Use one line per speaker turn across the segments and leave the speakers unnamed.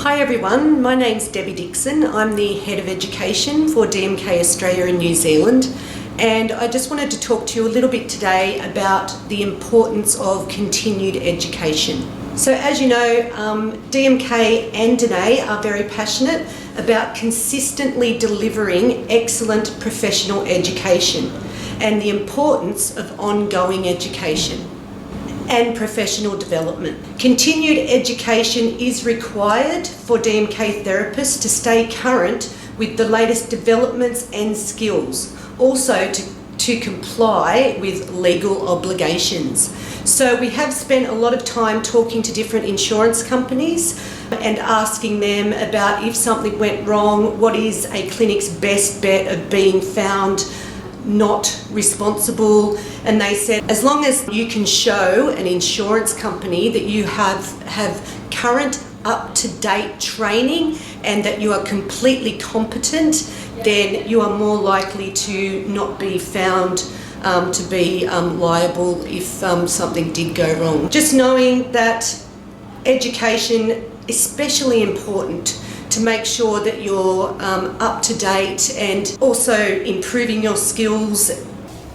Hi everyone, my name's Debbie Dixon. I'm the Head of Education for DMK Australia and New Zealand, and I just wanted to talk to you a little bit today about the importance of continued education. So as you know, DMK and Danae are very passionate about consistently delivering excellent professional education and the importance of ongoing education and professional development. Continued education is required for DMK therapists to stay current with the latest developments and skills, also to comply with legal obligations. So we have spent a lot of time talking to different insurance companies and asking them about if something went wrong, what is a clinic's best bet of being found not responsible, and they said as long as you can show an insurance company that you have current up-to-date training and that you are completely competent, then you are more likely to not be found to be liable if something did go wrong. Just knowing that education, especially important to make sure that you're up to date and also improving your skills.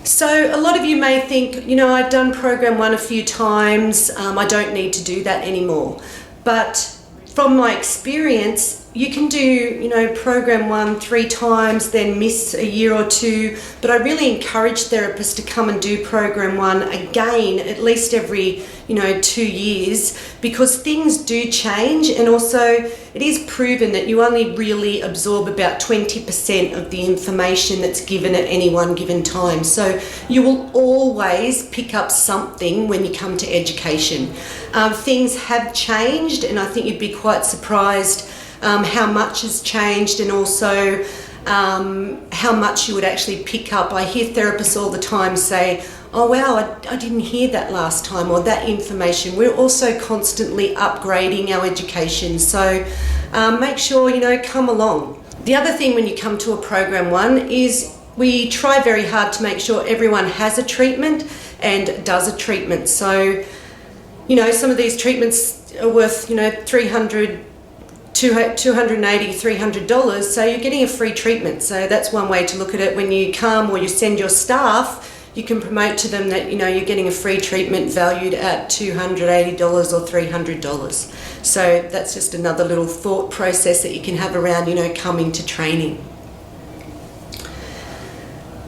So a lot of you may think, you know, I've done Program 1 a few times, I don't need to do that anymore. But from my experience, you can do, you know, Program 1 3 times, then miss a year or two, but I really encourage therapists to come and do Program 1 again, at least every, 2 years, because things do change, and also it is proven that you only really absorb about 20% of the information that's given at any one given time. So you will always pick up something when you come to education. Things have changed, and I think you'd be quite surprised how much has changed, and also how much you would actually pick up. I hear therapists all the time say, oh wow, I didn't hear that last time, or that information. We're also constantly upgrading our education, so make sure, come along. The other thing when you come to a Program 1 is we try very hard to make sure everyone has a treatment and does a treatment. So, some of these treatments are worth, $300, $280, $300, so you're getting a free treatment. So that's one way to look at it. When you come or you send your staff, you can promote to them that you're getting a free treatment valued at $280 or $300. So that's just another little thought process that you can have around coming to training.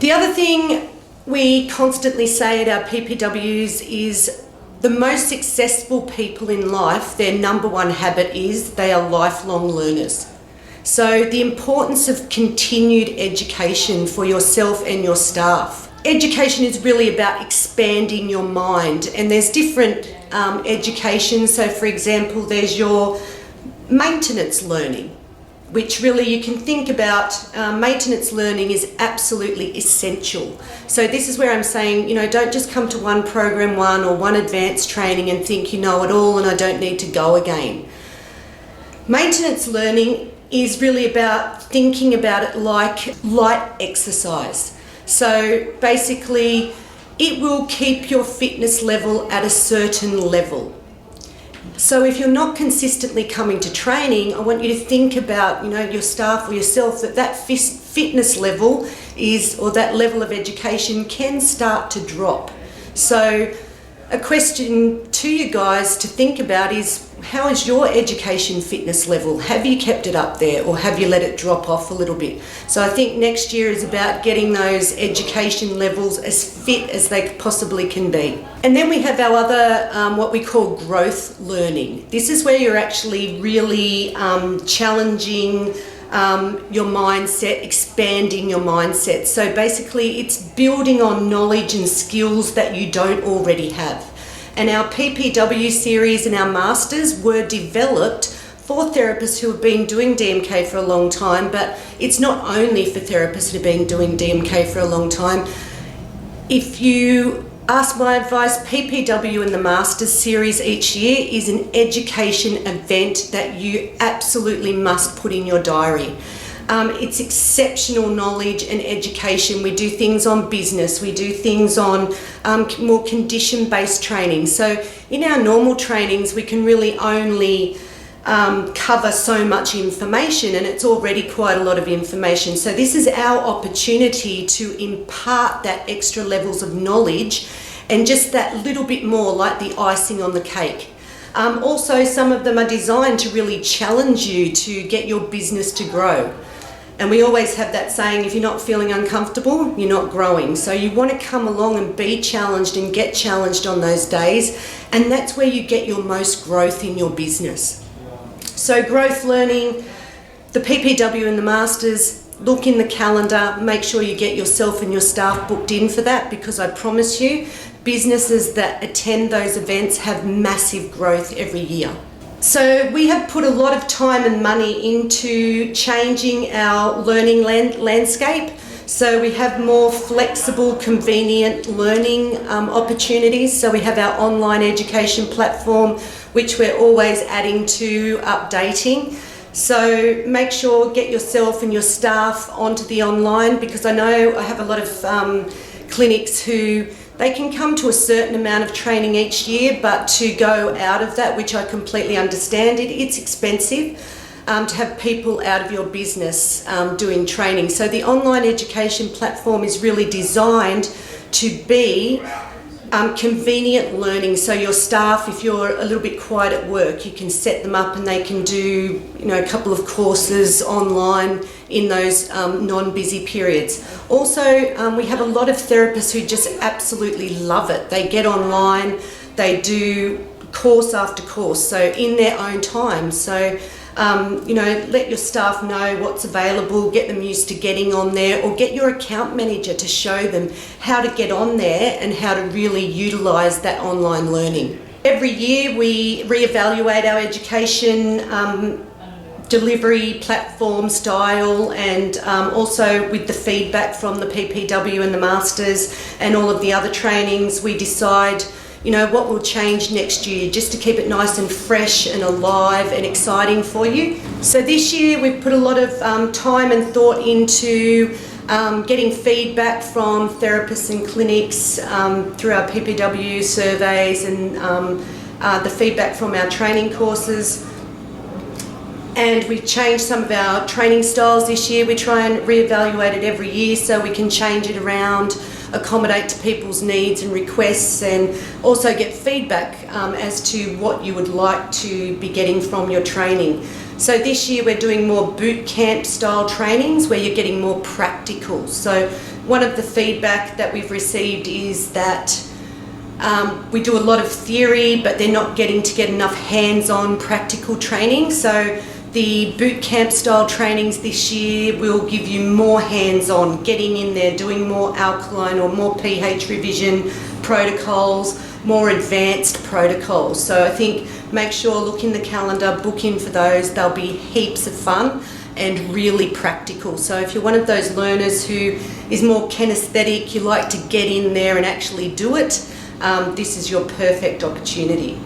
The other thing we constantly say at our PPWs is the most successful people in life, their number one habit is they are lifelong learners. So the importance of continued education for yourself and your staff. Education is really about expanding your mind, and there's different education. So for example, there's your maintenance learning, which really you can think about. Maintenance learning is absolutely essential. So this is where I'm saying, don't just come to one Program 1 or one advanced training and think you know it all and I don't need to go again. Maintenance learning is really about thinking about it like light exercise. So basically, it will keep your fitness level at a certain level. So if you're not consistently coming to training, I want you to think about, your staff or yourself, that fitness level is, or that level of education can start to drop. So a question to you guys to think about is, how is your education fitness level? Have you kept it up there, or have you let it drop off a little bit? So I think next year is about getting those education levels as fit as they possibly can be. And then we have our other, what we call growth learning. This is where you're actually really challenging your mindset, expanding your mindset. So basically it's building on knowledge and skills that you don't already have. And our PPW series and our masters were developed for therapists who have been doing DMK for a long time, but it's not only for therapists who have been doing DMK for a long time. If you ask my advice, PPW and the Masters series each year is an education event that you absolutely must put in your diary. It's exceptional knowledge and education. We do things on business, we do things on more condition-based training. So in our normal trainings, we can really only cover so much information, and it's already quite a lot of information. So this is our opportunity to impart that extra levels of knowledge and just that little bit more, like the icing on the cake. Also, some of them are designed to really challenge you to get your business to grow. And we always have that saying, if you're not feeling uncomfortable, you're not growing. So you want to come along and be challenged and get challenged on those days. And that's where you get your most growth in your business. So growth learning, the PPW and the Masters, look in the calendar, make sure you get yourself and your staff booked in for that, because I promise you, businesses that attend those events have massive growth every year. So we have put a lot of time and money into changing our learning landscape. So we have more flexible, convenient learning opportunities. So we have our online education platform, which we're always adding to, updating. So make sure, get yourself and your staff onto the online, because I know I have a lot of clinics who they can come to a certain amount of training each year, but to go out of that, which I completely understand, it's expensive to have people out of your business doing training. So the online education platform is really designed to be convenient learning. So your staff, if you're a little bit quiet at work, you can set them up and they can do, a couple of courses online in those non-busy periods. Also, we have a lot of therapists who just absolutely love it. They get online, they do course after course, so in their own time. So let your staff know what's available, get them used to getting on there, or get your account manager to show them how to get on there and how to really utilise that online learning. Every year we reevaluate our education delivery platform style, and also with the feedback from the PPW and the Masters and all of the other trainings, we decide what will change next year, just to keep it nice and fresh and alive and exciting for you. So this year we've put a lot of time and thought into getting feedback from therapists and clinics through our PPW surveys and the feedback from our training courses. And we've changed some of our training styles this year. We try and reevaluate it every year so we can change it around, accommodate to people's needs and requests, and also get feedback as to what you would like to be getting from your training. So this year we're doing more boot camp style trainings where you're getting more practical. So one of the feedback that we've received is that we do a lot of theory, but they're not getting to get enough hands-on practical training. So the boot camp style trainings this year will give you more hands-on, getting in there, doing more alkaline or more pH revision protocols, more advanced protocols. So I think make sure, look in the calendar, book in for those. They'll be heaps of fun and really practical. So if you're one of those learners who is more kinesthetic, you like to get in there and actually do it, this is your perfect opportunity.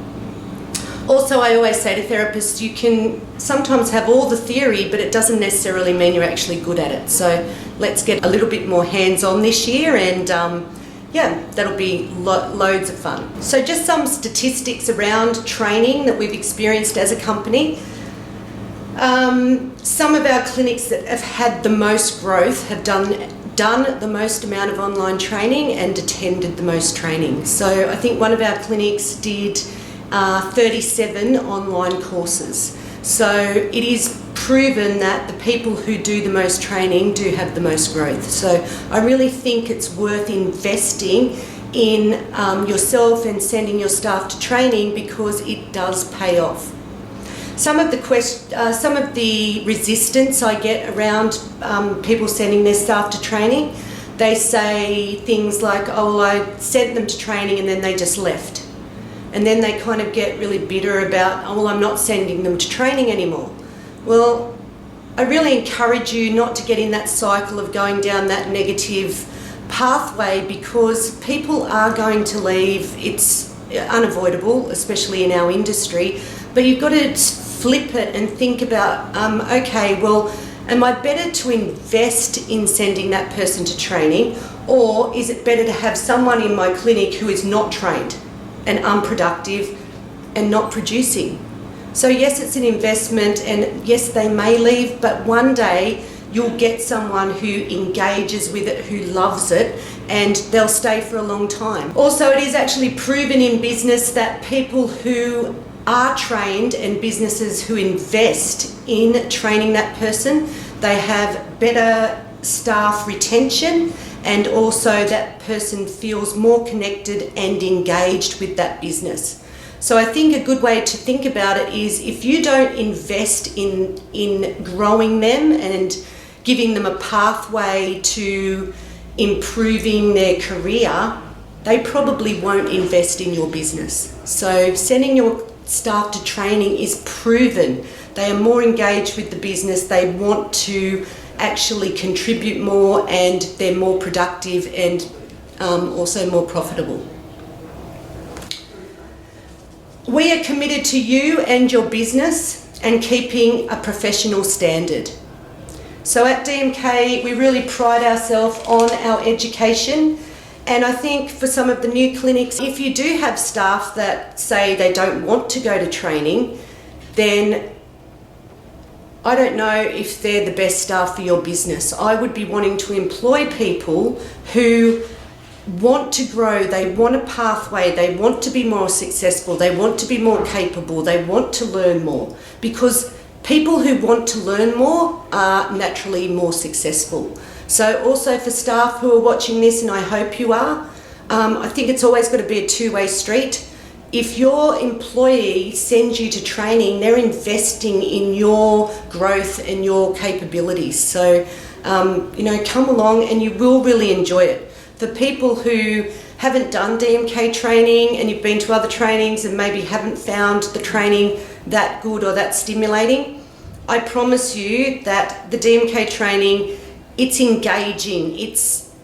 Also, I always say to therapists, you can sometimes have all the theory, but it doesn't necessarily mean you're actually good at it. So let's get a little bit more hands-on this year, and that'll be loads of fun. So just some statistics around training that we've experienced as a company. Some of our clinics that have had the most growth have done the most amount of online training and attended the most training. So I think one of our clinics did 37 online courses. So it is proven that the people who do the most training do have the most growth. So I really think it's worth investing in yourself and sending your staff to training, because it does pay off. Some of the resistance I get around people sending their staff to training, they say things like, oh, well, I sent them to training and then they just left. And then they kind of get really bitter about, oh, well, I'm not sending them to training anymore. Well, I really encourage you not to get in that cycle of going down that negative pathway, because people are going to leave. It's unavoidable, especially in our industry. But you've got to flip it and think about, okay, well, am I better to invest in sending that person to training, or is it better to have someone in my clinic who is not trained and unproductive and not producing? So yes, it's an investment, and yes, they may leave, but one day you'll get someone who engages with it, who loves it, and they'll stay for a long time. Also, it is actually proven in business that people who are trained and businesses who invest in training that person, they have better staff retention, and also that person feels more connected and engaged with that business. So I think a good way to think about it is, if you don't invest in growing them and giving them a pathway to improving their career, they probably won't invest in your business. So sending your staff to training is proven. They are more engaged with the business, they want to actually contribute more, and they're more productive and also more profitable. We are committed to you and your business and keeping a professional standard. So at DMK, we really pride ourselves on our education, and I think for some of the new clinics, if you do have staff that say they don't want to go to training, then I don't know if they're the best staff for your business. I would be wanting to employ people who want to grow, they want a pathway, they want to be more successful, they want to be more capable, they want to learn more, because people who want to learn more are naturally more successful. So also for staff who are watching this, and I hope you are, I think it's always got to be a two-way street. If your employee sends you to training, they're investing in your growth and your capabilities. So, come along and you will really enjoy it. For people who haven't done DMK training and you've been to other trainings and maybe haven't found the training that good or that stimulating, I promise you that the DMK training, it's engaging, it's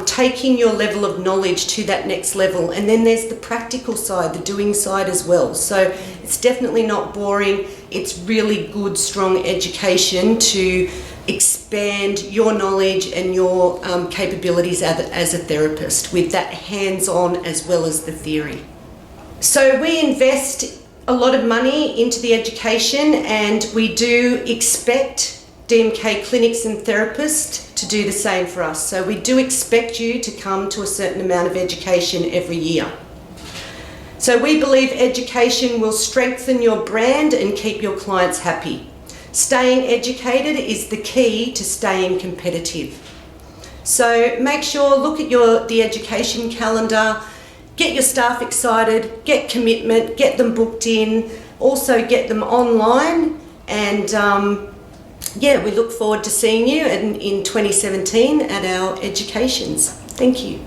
taking your level of knowledge to that next level. And then there's the practical side, the doing side as well. So it's definitely not boring. It's really good, strong education to expand your knowledge and your capabilities as a therapist, with that hands-on as well as the theory. So we invest a lot of money into the education, and we do expect DMK clinics and therapists to do the same for us. So we do expect you to come to a certain amount of education every year. So we believe education will strengthen your brand and keep your clients happy. Staying educated is the key to staying competitive. So make sure, look at the education calendar, get your staff excited, get commitment, get them booked in, also get them online, and we look forward to seeing you in 2017 at our educations. Thank you.